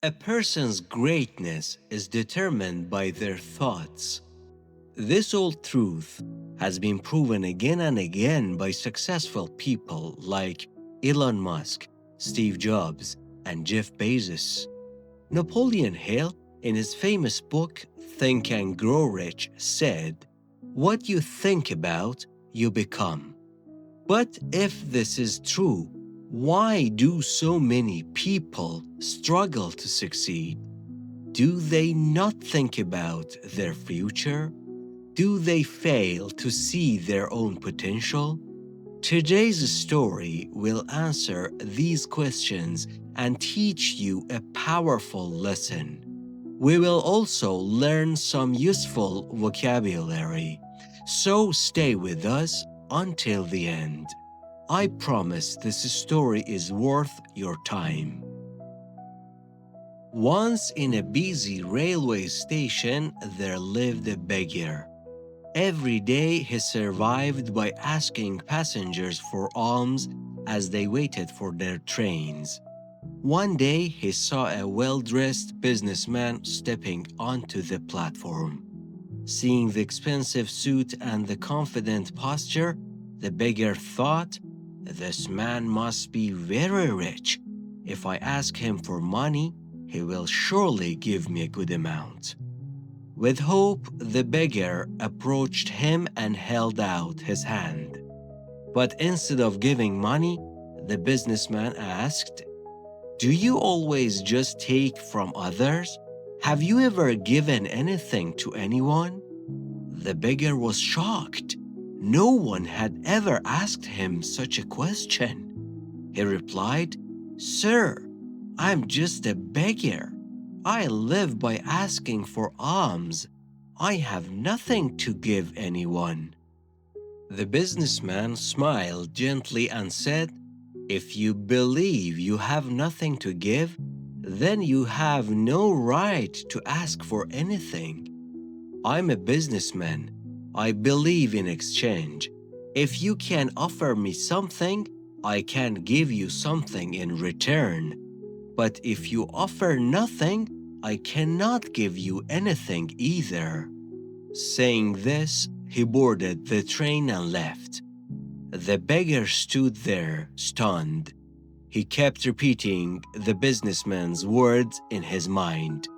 A person's greatness is determined by their thoughts. This old truth has been proven again and again by successful people like Elon Musk, Steve Jobs, and Jeff Bezos. Napoleon Hill, in his famous book Think and Grow Rich, said, "What you think about, you become." But if this is true, why do so many people struggle to succeed? Do they not think about their future? Do they fail to see their own potential? Today's story will answer these questions and teach you a powerful lesson. We will also learn some useful vocabulary, so stay with us until the end. I promise this story is worth your time. Once in a busy railway station, there lived a beggar. Every day he survived by asking passengers for alms as they waited for their trains. One day he saw a well-dressed businessman stepping onto the platform. Seeing the expensive suit and the confident posture, the beggar thought, "This man must be very rich. If I ask him for money, he will surely give me a good amount." With hope, the beggar approached him and held out his hand. But instead of giving money, the businessman asked, "Do you always just take from others? Have you ever given anything to anyone?" The beggar was shocked. No one had ever asked him such a question. He replied, "Sir, I'm just a beggar. I live by asking for alms. I have nothing to give anyone." The businessman smiled gently and said, "If you believe you have nothing to give, then you have no right to ask for anything. I'm a businessman. I believe in exchange. If you can offer me something, I can give you something in return. But if you offer nothing, I cannot give you anything either." Saying this, he boarded the train and left. The beggar stood there, stunned. He kept repeating the businessman's words in his mind.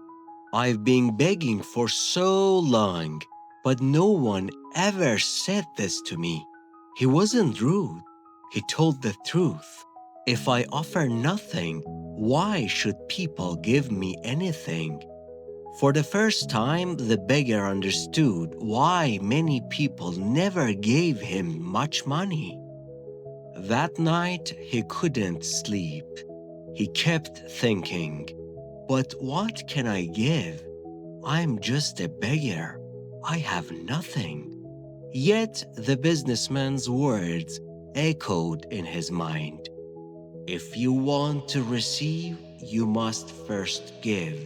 "I've been begging for so long, but no one ever said this to me." He wasn't rude. He told the truth. If I offer nothing, why should people give me anything? For the first time, the beggar understood why many people never gave him much money. That night, he couldn't sleep. He kept thinking, "But what can I give? I'm just a beggar. I have nothing." Yet the businessman's words echoed in his mind. "If you want to receive, you must first give."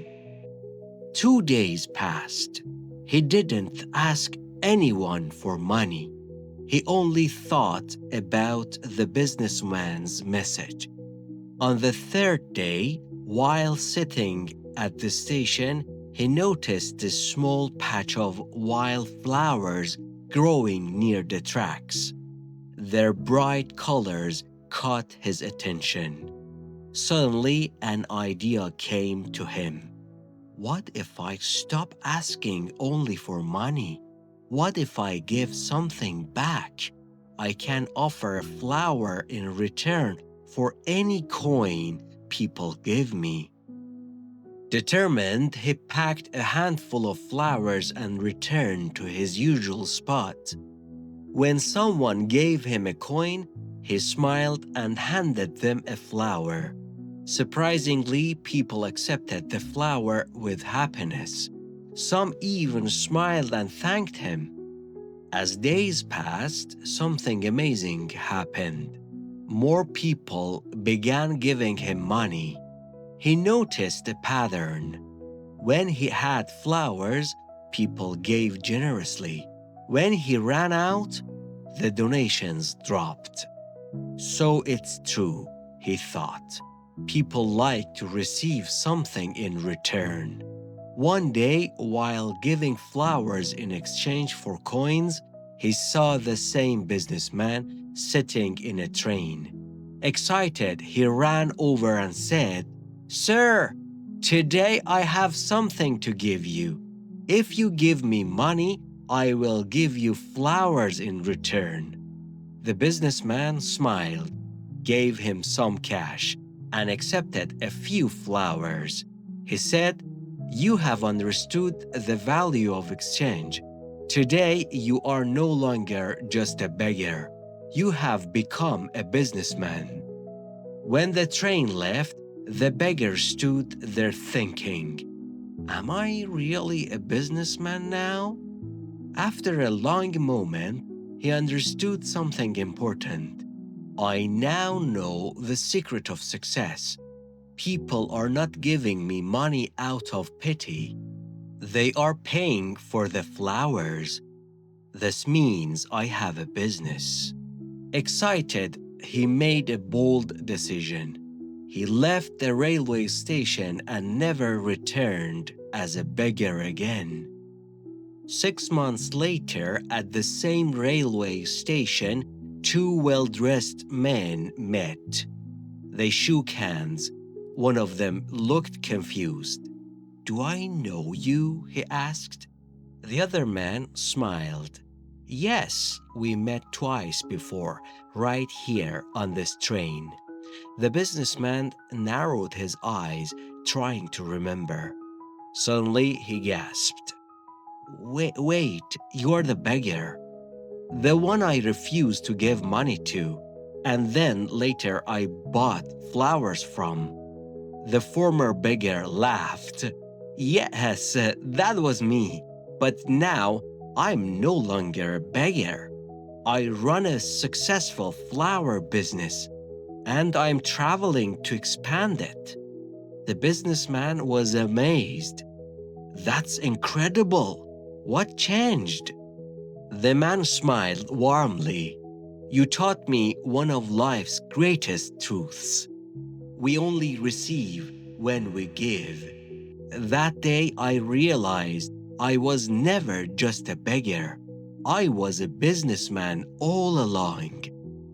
2 days passed. He didn't ask anyone for money. He only thought about the businessman's message. On the third day, while sitting at the station, he noticed a small patch of wild flowers growing near the tracks. Their bright colors caught his attention. Suddenly, an idea came to him. What if I stop asking only for money? What if I give something back? I can offer a flower in return for any coin people give me. Determined, he packed a handful of flowers and returned to his usual spot. When someone gave him a coin, he smiled and handed them a flower. Surprisingly, people accepted the flower with happiness. Some even smiled and thanked him. As days passed, something amazing happened. More people began giving him money. He noticed a pattern. When he had flowers, people gave generously. When he ran out, the donations dropped. So it's true, he thought. People like to receive something in return. One day, while giving flowers in exchange for coins, he saw the same businessman sitting in a train. Excited, he ran over and said, "Sir, today I have something to give you. If you give me money, I will give you flowers in return." The businessman smiled, gave him some cash, and accepted a few flowers. He said, "You have understood the value of exchange. Today, you are no longer just a beggar. You have become a businessman." When the train left, the beggar stood there thinking, "Am I really a businessman now?" After a long moment, he understood something important. I now know the secret of success. People are not giving me money out of pity. They are paying for the flowers. This means I have a business. Excited, he made a bold decision. He left the railway station and never returned as a beggar again. 6 months later, at the same railway station, two well-dressed men met. They shook hands. One of them looked confused. "Do I know you?" he asked. The other man smiled. "Yes, we met twice before, right here on this train." The businessman narrowed his eyes, trying to remember. Suddenly, he gasped. Wait, you're the beggar. The one I refused to give money to, and then later I bought flowers from." The former beggar laughed. "Yes, that was me. But now I'm no longer a beggar. I run a successful flower business, and I'm traveling to expand it." The businessman was amazed. "That's incredible. What changed?" The man smiled warmly. "You taught me one of life's greatest truths. We only receive when we give." That day I realized I was never just a beggar. I was a businessman all along.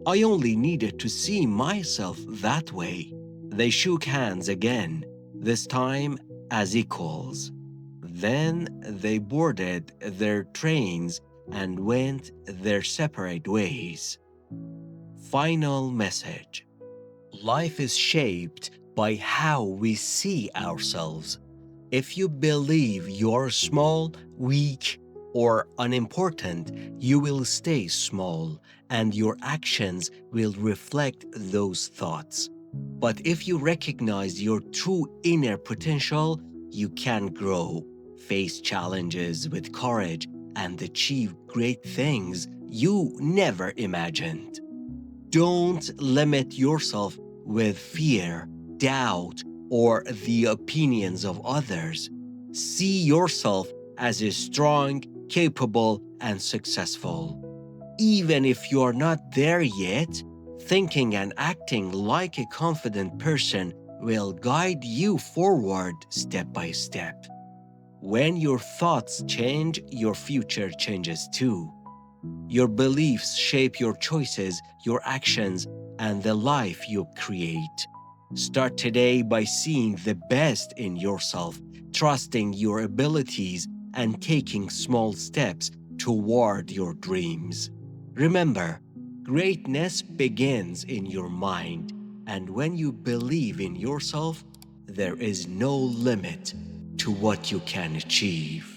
I only needed to see myself that way. They shook hands again, this time as equals. Then they boarded their trains and went their separate ways. Final message. Life is shaped by how we see ourselves. If you believe you're small, weak, or unimportant, you will stay small, and your actions will reflect those thoughts. But if you recognize your true inner potential, you can grow, face challenges with courage, and achieve great things you never imagined. Don't limit yourself with fear, doubt, or the opinions of others. See yourself as a strong, capable, and successful. Even if you're not there yet, thinking and acting like a confident person will guide you forward step by step. When your thoughts change, your future changes too. Your beliefs shape your choices, your actions, and the life you create. Start today by seeing the best in yourself, trusting your abilities, and taking small steps toward your dreams. Remember, greatness begins in your mind, and when you believe in yourself, there is no limit to what you can achieve.